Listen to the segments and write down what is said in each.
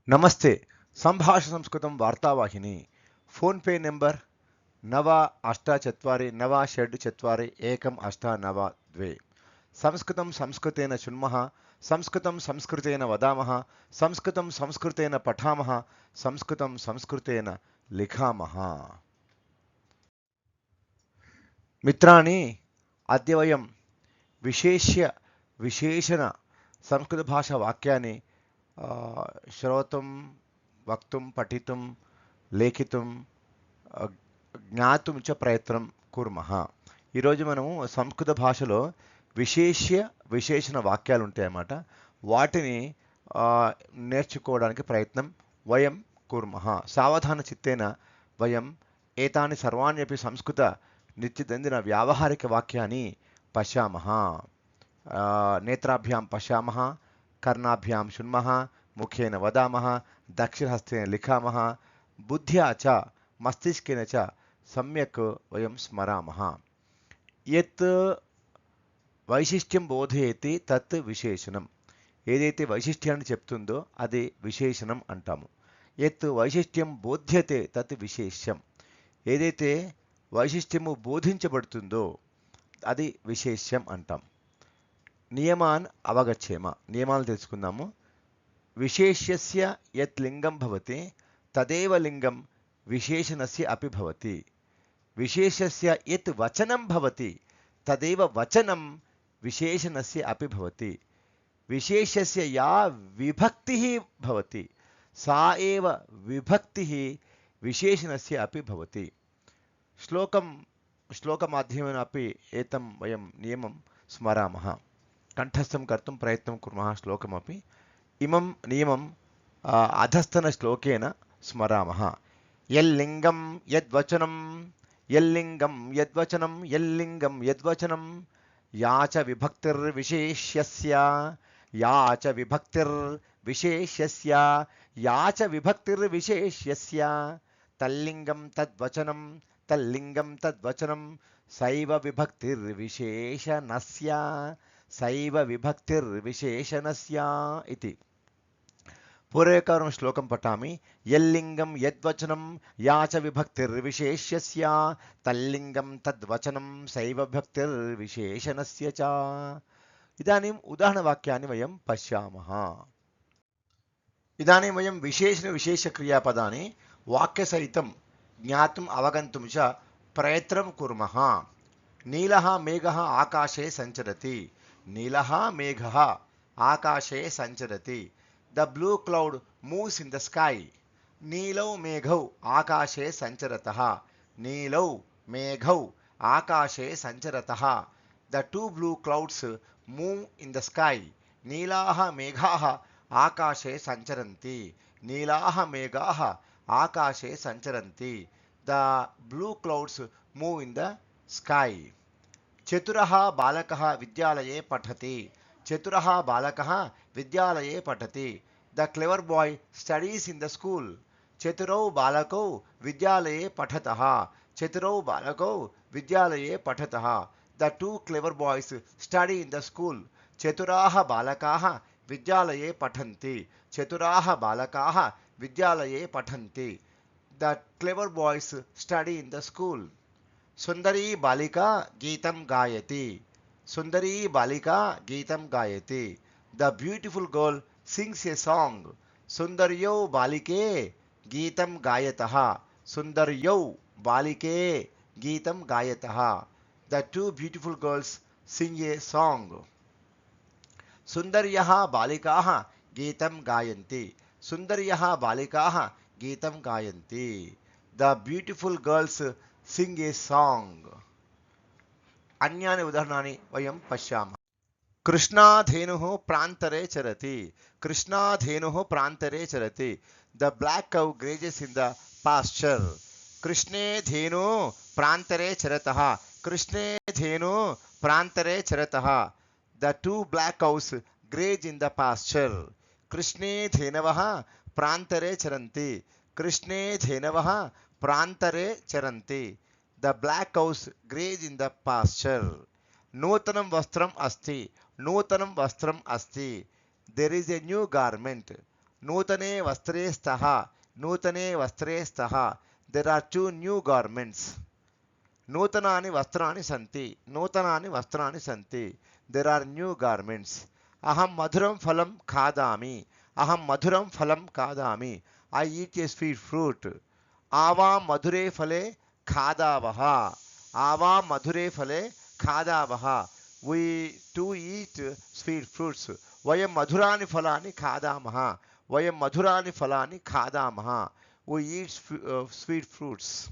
नमस्ते संभाषणसंस्कृतं वार्तावाहिनी फोन पे नंबर 9884964182 संस्कृतं संस्कृतेन शृण्मः संस्कृतं संस्कृतेन वदामः संस्कृतं संस्कृतेन पठामः संस्कृतं संस्कृतेन लिखामः। मित्राणि, अद्य वयं विशेषण संस्कृतभाषावाक्यानि श्रोतुं वक्तुं पठितुं लेखितुं జ్ఞాతుం చ ప్రయత్నం కుర్మః। ఈరోజు మనము సంస్కృత భాషలో విశేషణ వాక్యాలు ఉంటాయన్నమాట, వాటిని నేర్చుకోవడానికి ప్రయత్నం వయం కుర్మః। సావధాన చిత్తేన వయం ఏతాని సర్వాణ్యపి సంస్కృత నిత్యదందిన వ్యావహారిక వాక్యాన్ని పశ్యామः। నేత్రాభ్యాం పశ్యామः, कर्णाभ्यां शृण्मः, मुखेन वदामः, दक्षिणहस्तेन लिखामः, बुद्ध्या च मस्तिष्केन च सम्यक् वयं स्मरामः। यत् వైశిష్ట్యం బోధయతి తత్ విశేషణం। ఏదైతే వైశిష్ట్యాన్ని చెప్తుందో అది విశేషణం అంటాము। యత్ వైశిష్ట్యం బోధ్యతే తత్ విశేష్యం। ఏదైతే వైశిష్ట్యము బోధించబడుతుందో అది విశేష్యం అంటాం। నియమాన్ అవగచ్చేమ, నియమాలు తెలుసుకుందాము। విశేష్యస్య యత్ లింగం భవతి తదేవ లింగం విశేషణస్య అపి భవతి। విశేషస్య యత్ వచనం భవతి తదేవ వచనం విశేషణస్య అపి భవతి। విశేషస్య యా విభక్తిః భవతి సా ఏవ విభక్తిః విశేషణస్య అపి భవతి। శ్లోకమాధ్యమేన अपि एतं वयं नियमं स्मरामः। कंठस्थं कर्तुं प्रयत्नं कुर्मः। श्लोकमपि इमं नियमम् अधस्तनश्लोकेन स्मरामः। यल्लिङ्गं यद्वचनं यल्लिङ्गं यद्वचनं यल्लिङ्गं यद्वचनं या च विभक्तिर्विशेष्यस्य या च विभक्तिर्विशेष्यस्य या च विभक्तिर्विशेष्यस्य तल्लिङ्गं तद्वचनं तल्लिङ्गं तद्वचनं सैव विभक्तिर्विशेषणस्य सैव विभक्तिर्विशेषणस्य इति। पूर्वकारं श्लोकं पठामि। यल्लिङ्गं यद्वचनं या च विभक्तिर्विशेष्यस्य तल्लिङ्गं तद्वचनं सैव विभक्तिर्विशेषणस्य च। इदानीम् उदाहरणवाक्यानि वयं पश्यामः। इदानीं वयं विशेषणविशेषक्रियापदानि वाक्यसहितं ज्ञातुम् अवगन्तुं च प्रयत्नं कुर्मः। नीलः मेघः आकाशे सञ्चरति। नीलः मेघः आकाशे सञ्चरति। The blue cloud moves in the sky. नीलौ मेघौ आकाशे सञ्चरतः। नीलौ मेघौ आकाशे सञ्चरतः। The two blue clouds move in the sky. नीलाः मेघाः आकाशे सञ्चरन्ति। नीलाः मेघाः आकाशे सञ्चरन्ति। The blue clouds move in the sky. चतुरः बालकः विद्यालये पठति। चतुरः बालकः विद्यालये पठति। The clever boy studies in the school. चतुरौ बालकौ विद्यालये पठतः। चतुरौ बालकौ विद्यालये पठतः। The two clever boys study in the school. चतुराः बालकाः विद्यालये पठन्ति। चतुराः बालकाः विद्यालये पठन्ति। The clever boys study in the school. सुंदरी बालिका गीतं गायति। सुंदरी बालिका गीतं गायति। The beautiful girl sings a song. सुंदर्यौ बालिके गीतं गायतः। सुंदर्यौ बालिके गीतं गायतः। The two beautiful girls sing a song. सुंदर्यः बालिकाः गीतं गायन्ति। सुंदर्यः बालिकाः गीतं गायन्ति। The beautiful girls sing a song. अन्यानि उदाहरणानि वयं पश्यामः। कृष्णाधेनुः प्रान्तरे चरति। कृष्णाधेनुः प्रान्तरे चरति। द ब्लैक कौ ग्रेजेस इन द पास्चर। कृष्णे धेनु प्रान्तरे चरतः। कृष्णे धेनु प्रान्तरे चरतः। The two black cows graze in the pasture. कृष्णे धेनवः प्रान्तरे चरन्ति। कृष्णे धेनवः प्रान्तरे चरन्ति। The black cows graze in the pasture. नूतनं वस्त्रम् अस्ति। नूतनं वस्त्रम् अस्ति। There is a new garment. नूतने वस्त्रे स्तः नूतने वस्त्रे स्तः देर् आर् 2 न्यू गार्मेण्ट्स् नूतनानि वस्त्राणि सन्ति नूतनानि वस्त्राणि सन्ति देर् आर् न्यू गार्मेण्ट्स् अहं मधुरं फलं खादामि अहं मधुरं फलं खादामि ऐ ईट् ए स्वीट् फ्रूट् आवां मधुरे फले खादावः आवां मधुरे फले खादावः we to eat sweet fruits वयं मधुरानि फलानि खादामः वयं मधुरानि फलानि खादामः we eat sweet fruits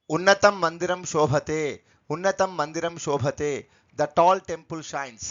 उन्नतं मंदिरं शोभते उन्नतं मंदिरं शोभते the tall temple shines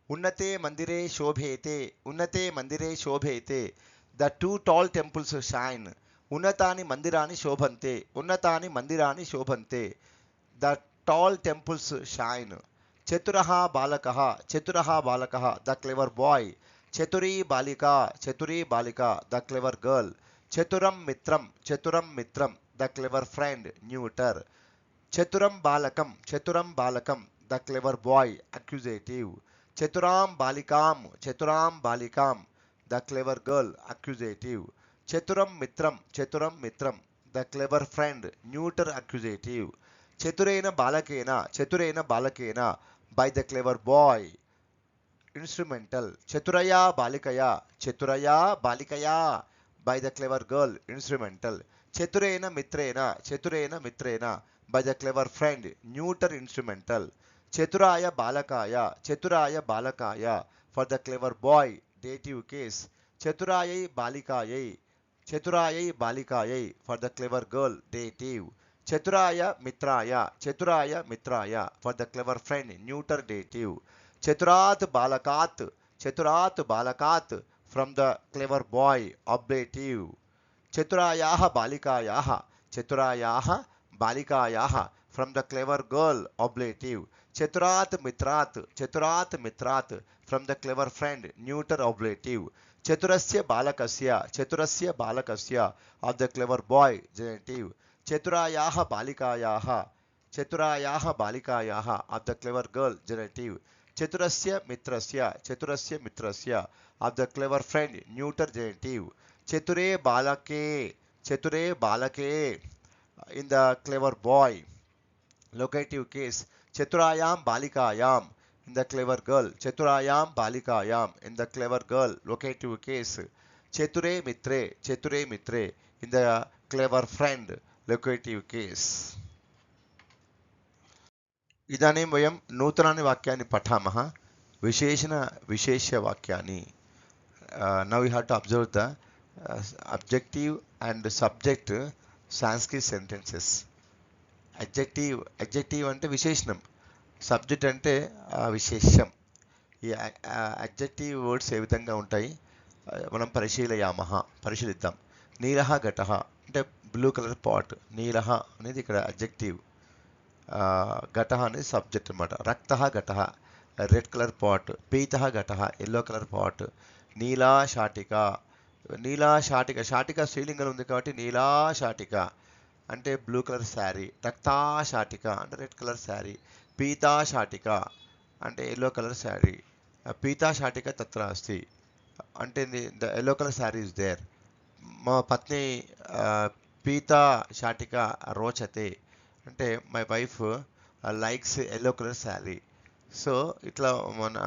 उन्नते मंदिरे शोभेते उन्नते मंदिरे शोभेते the two tall temples shine उन्नतानि मंदिराणि शोभन्ते उन्नतानि मंदिराणि शोभन्ते the tall temples shine चतुरः बालकः the clever boy चतुरी बालिका the clever girl चतुरं मित्रं the clever friend neuter चतुरं बालकं the clever boy accusative चतुरां बालिकां the clever girl accusative चतुरं मित्रं the clever friend neuter accusative चतुरेन बालकेन by the clever boy instrumental चतुरया बालिकया by the clever girl instrumental चतुरेन मित्रेण by the clever friend neuter instrumental चतुराय बालकाय for the clever boy dative case चतुरायै बालिकायै for the clever girl dative चतुराय मित्राय for the clever friend neuter dative चतुरात् बालकात् from the clever boy ablative चतुरायाः बालिकायाः from the clever girl ablative चतुरात् मित्रात् from the clever friend neuter ablative चतुरस्य बालकस्य of the clever boy genitive चतुरायाः बालिकायाः of the clever girl genitive चतुरस्य मित्रस्य of the clever friend neuter genitive चतुरे बालके in the clever boy locative case चतुरायां बालिकायां in the clever girl चतुरायां बालिकायां in the clever girl locative case चतुरे मित्रे in the clever friend locative case इदानीं वयं नूतनानि वाक्यानि पठामः विशेषवाक्यानि now we have to observe the objective and subject Sanskrit sentences adjective అంటే విశేషణం subject అంటే విశేషం ఈ అడ్జెక్టివ్ వర్డ్స్ ఏ విధంగా ఉంటాయి మనం పరిశీలిద్దాం నీలః ఘటః అంటే బ్లూ కలర్ పాట్ నీలః అనేది ఇక్కడ అడ్జెక్టివ్ ఘటః అనేది సబ్జెక్ట్ అన్నమాట రక్తః ఘటః రెడ్ కలర్ పాట్ పీతః ఘటః ఎల్లో కలర్ పాట్ నీలా శాటిక స్త్రీలింగం ఉంది కాబట్టి నీలా శాటిక అంటే బ్లూ కలర్ శారీ రక్తా శాటిక అంటే రెడ్ కలర్ శారీ పీతా శాటిక అంటే ఎల్లో కలర్ శారీ పీతా శాటిక తత్ర అస్తి అంటే the yellow colour sari is there మా పత్ని పీతా శాటిక రోచతే అంటే my wife likes yellow colour sari so ఇట్లా మన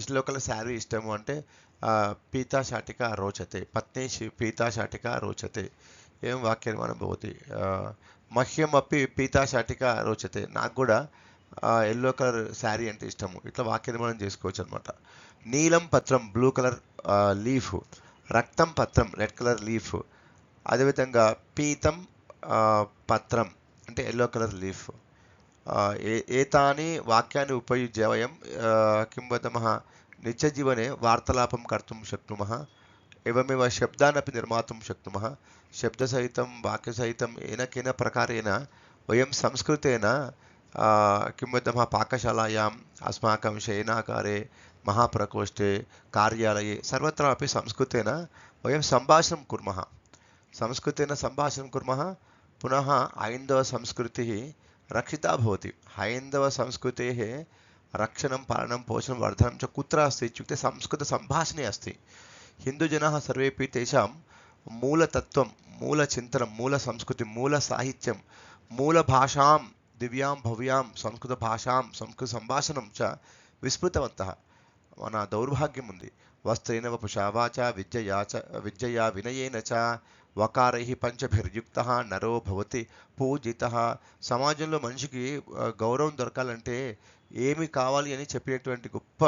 ఎల్లో కలర్ శారీ ఇష్టము అంటే पीता शाटिका रोचते पत्नी पीता शाटिका रोचते एवं वाक्यनिर्माणं भवति मह्यमपि पीता शाटिका रोचते నాకు కూడా ఎల్లో కలర్ శారీ అంటే ఇష్టము ఇట్లా వాక్యనిర్మాణం చేసుకోవచ్చు అన్నమాట నీలం పత్రం బ్లూ కలర్ లీఫ్ రక్తం పత్రం రెడ్ కలర్ లీఫ్ అదేవిధంగా పీతం పత్రం అంటే ఎల్లో కలర్ లీఫ్ ఏతాని వాక్యాన్ని ఉపయుజ్య వయం किं वदामः नित्यजीवने वार्तालापं कर्तुं शक्नुमः एवमेव शब्दानपि निर्मातुं शक्नुमः शब्दसहितं वाक्यसहितं येन केन प्रकारेण वयं संस्कृतेन किं वदामः पाकशालायाम् अस्माकं शयनागारे महाप्रकोष्ठे कार्यालये सर्वत्रापि संस्कृतेन वयं सम्भाषणं कुर्मः पुनः हैन्दवसंस्कृतिः रक्षिता भवति हैन्दवसंस्कृतेः रक्षणं पालनं पोषणं वर्धनं च कुत्र अस्ति इत्युक्ते संस्कृतसम्भाषणे अस्ति हिन्दुजनाः सर्वेपि तेषां मूलतत्त्वं मूलचिन्तनं मूलसंस्कृतिं मूलसाहित्यं मूलभाषां दिव्यां भव्यां संस्कृतभाषां संस्कृतसम्भाषणं च विस्मृतवन्तः మన దౌర్భాగ్యం ఉంది వస్త్రేణ వపుషా వాచా విద్యయా వినయేన చ వకారైః పంచభిర్యుక్తః నరో భవతి పూజితః. సమాజంలో మనిషికి గౌరవం దొరకాలంటే ఏమి కావాలి అని చెప్పేటువంటి గొప్ప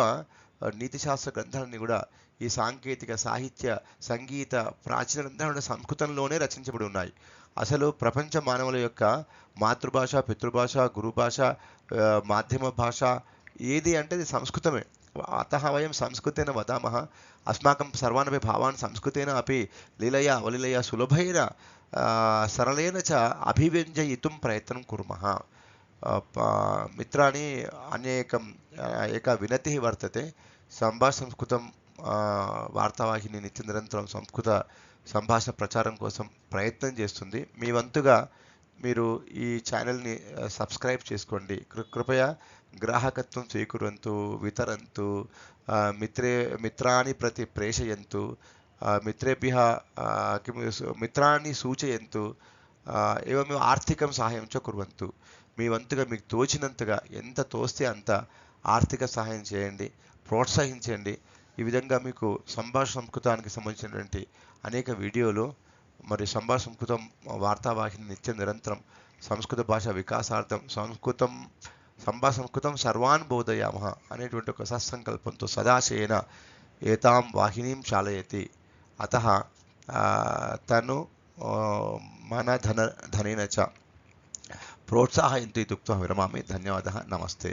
నీతిశాస్త్ర గ్రంథాలన్నీ కూడా ఈ సాంకేతిక సాహిత్య సంగీత ప్రాచీన గ్రంథాలు సంస్కృతంలోనే రచించబడి ఉన్నాయి. అసలు ప్రపంచ మానవుల యొక్క మాతృభాష పితృభాష గురుభాష మాధ్యమ భాష ఏది అంటే అది సంస్కృతమే. अतः वयं संस्कृतेन वदामः अस्माकं सर्वानपि भावान् संस्कृतेन अपि लीलया अवलीलया सुलभेन सरलेन च अभिव्यञ्जयितुं प्रयत्नं कुर्मः. मित्राणि अनेकम् एका विनतिः वर्तते. संस्कृतं వార్తావాహిని నిత్య నిరంతరం సంస్కృత సంభాషణ ప్రచారం కోసం ప్రయత్నం చేస్తుంది. మీ వంతుగా మీరు ఈ ఛానల్ని సబ్స్క్రైబ్ చేసుకోండి. కృపయా గ్రాహకత్వం స్వీకుర్వంతు వితరంతు మిత్రాన్ని ప్రతి ప్రేషయంతు మిత్రేభ్యः మిత్రాన్ని సూచయంతు ఏవమేవ ఆర్థికం సహాయం చ కుర్వంతు. మీ వంతుగా మీకు తోచినంతగా ఎంత తోస్తే అంత ఆర్థిక సహాయం చేయండి, ప్రోత్సహించండి. ఈ విధంగా మీకు సంభాషణ సంస్కృతానికి సంబంధించినటువంటి అనేక వీడియోలు మరి సంభాషణ సంస్కృతం వార్తావాహిని నిత్య నిరంతరం సంస్కృత భాష వికాసార్థం సంభాషణ సంస్కృతం సర్వాన్ బోధయామః అనేటువంటి ఒక సత్సంకల్పంతో సదాశయేన ఏతాం వాహినీం చాలయతి. అతః తను మన ధనేన చ ప్రోత్సాహయంతు ఇత్యుక్త్వా విరమామి. ధన్యవాదः. నమస్తే.